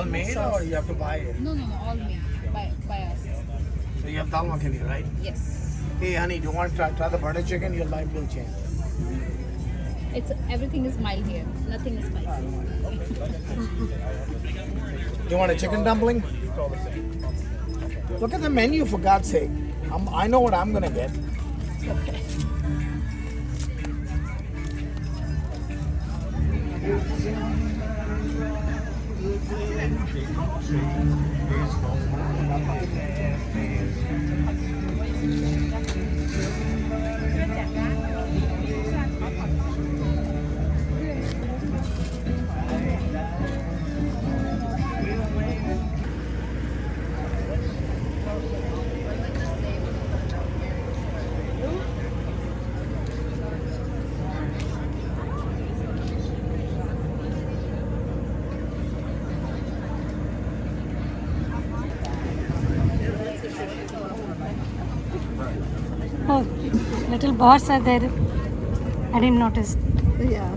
All made or you have to buy it? No, all made by us. So you have dal makhani, right? Yes. Hey honey, do you want to try the butter chicken? Your life will change. Everything is mild here. Nothing is spicy. Do you want a chicken dumpling? Look at the menu for God's sake. I know what I'm gonna get. Okay. Oh, little birds are there. I didn't notice. Yeah.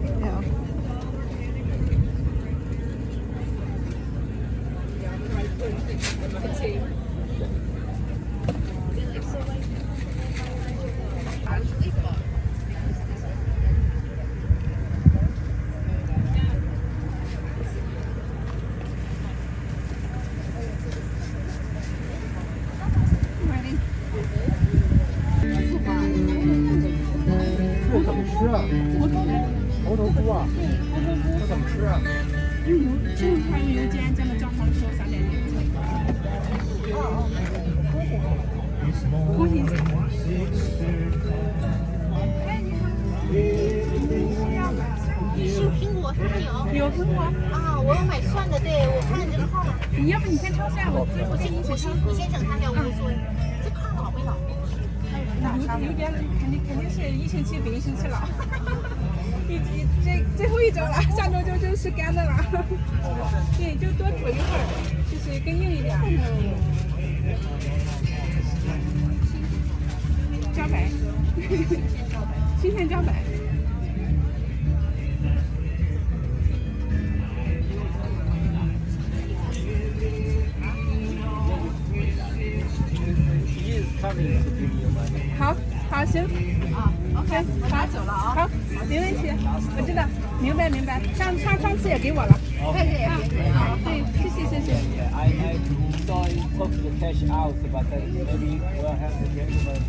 I saw you took the cash out, but maybe we'll have the gentleman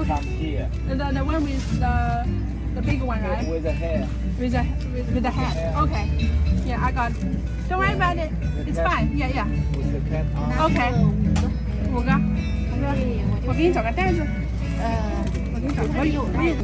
come here. The one with the big one, right? With the hair. With the hat. Okay. Yeah, I got it. Don't worry about it. It's fine. Yeah. With the cat on. Okay. 5个，我给你找个袋子。我给你找个有袋子。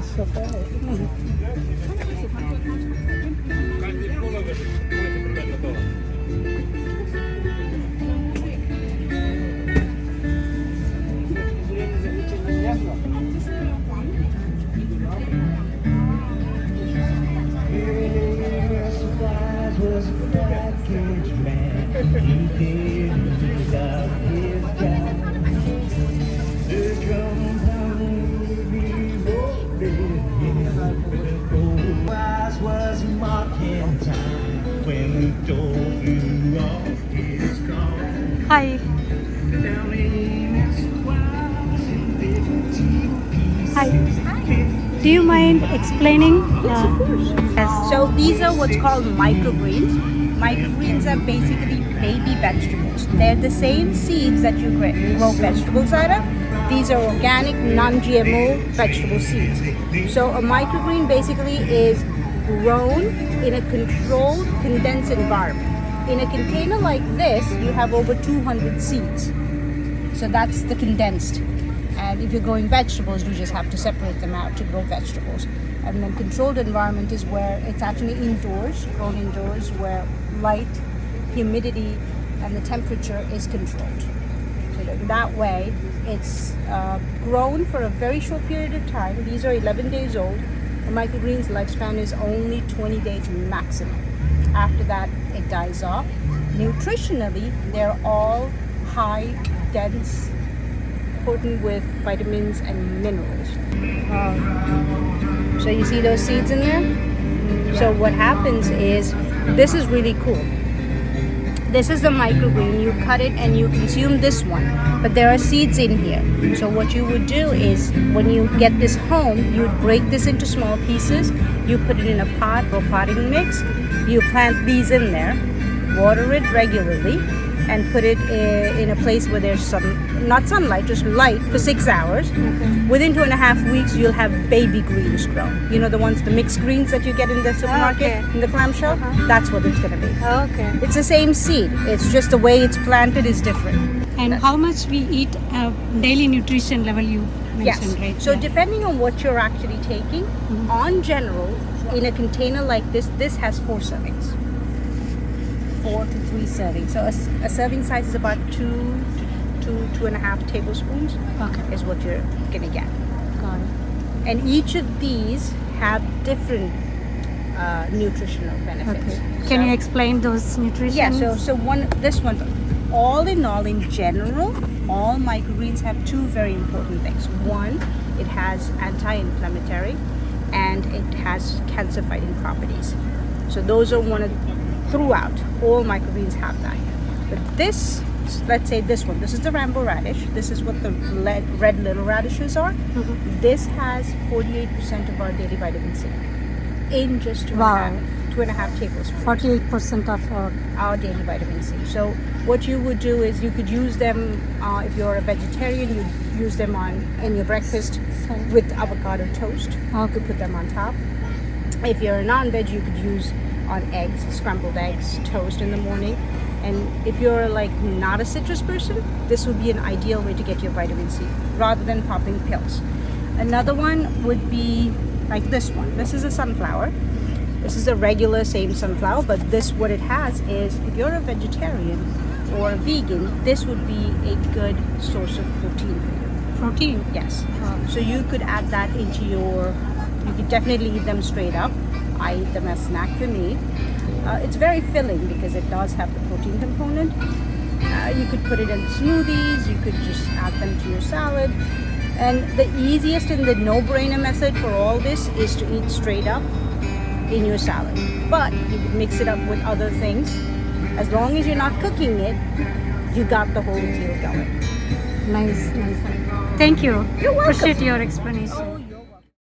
Hi. Hi. Do you mind explaining? Yes. So these are what's called microgreens. Microgreens are basically baby vegetables. They're the same seeds that you grow vegetables out of. These are organic, non-GMO vegetable seeds. So a microgreen basically is grown in a controlled, condensed environment. In a container like this, you have over 200 seeds. So that's the condensed. And if you're growing vegetables, you just have to separate them out to grow vegetables. And then controlled environment is where it's actually indoors, grown indoors, where light, humidity, and the temperature is controlled. So that way, it's grown for a very short period of time. These are 11 days old. A microgreen's lifespan is only 20 days maximum. After that, it dies off. Nutritionally, they're all high, dense, potent with vitamins and minerals. So you see those seeds in there? So what happens is, this is really cool. This is the microgreen. You cut it and you consume this one. But there are seeds in here. So what you would do is when you get this home, you would break this into small pieces. You put it in a pot or potting mix. You plant these in there, water it regularly, and put it in a place where there's not sunlight, just light for 6 hours. Within 2.5 weeks, you'll have baby greens grown. You know, the mixed greens that you get in the supermarket, in the clamshell? That's what it's going to be. Okay. It's the same seed. It's just the way it's planted is different. And how much we eat daily nutrition level you mentioned, Yes. right? So depending on what you're actually taking, on general, in a container like this has 4 servings. 4 to 3 servings. So a serving size is about 2 to 2.5 tablespoons. Okay. Is what you're gonna get. Got it. And each of these have different nutritional benefits. Okay. Can you explain those nutrition? Yeah. So this one, all in all, in general, all microgreens have 2 very important things. One, it has anti-inflammatory, and it has cancer-fighting properties. So those are throughout, all microgreens have that. But this, let's say this one, this is the rainbow radish. This is what the red little radishes are. This has 48% of our daily vitamin C in just 2.5 tablespoons. 48% of Our daily vitamin C. So what you would do is you could use them if you're a vegetarian. You use them in your breakfast with avocado toast. You could put them on top. If you're a non-veg, you could use on eggs, scrambled eggs, toast in the morning. And if you're like not a citrus person, this would be an ideal way to get your vitamin C rather than popping pills. Another one would be like this one. This is a sunflower. This is a regular same sunflower, but what it has is, if you're a vegetarian or a vegan, this would be a good source of protein for you. protein. Yes. So you could add that into you could definitely eat them straight up. I eat them as snack for me. It's very filling because it does have the protein component. You could put it in smoothies. You could just add them to your salad. And the easiest and the no-brainer method for all this is to eat straight up in your salad. But you could mix it up with other things. As long as you're not cooking it, you got the whole deal going. Nice. Thank you. You're welcome. Appreciate your explanation.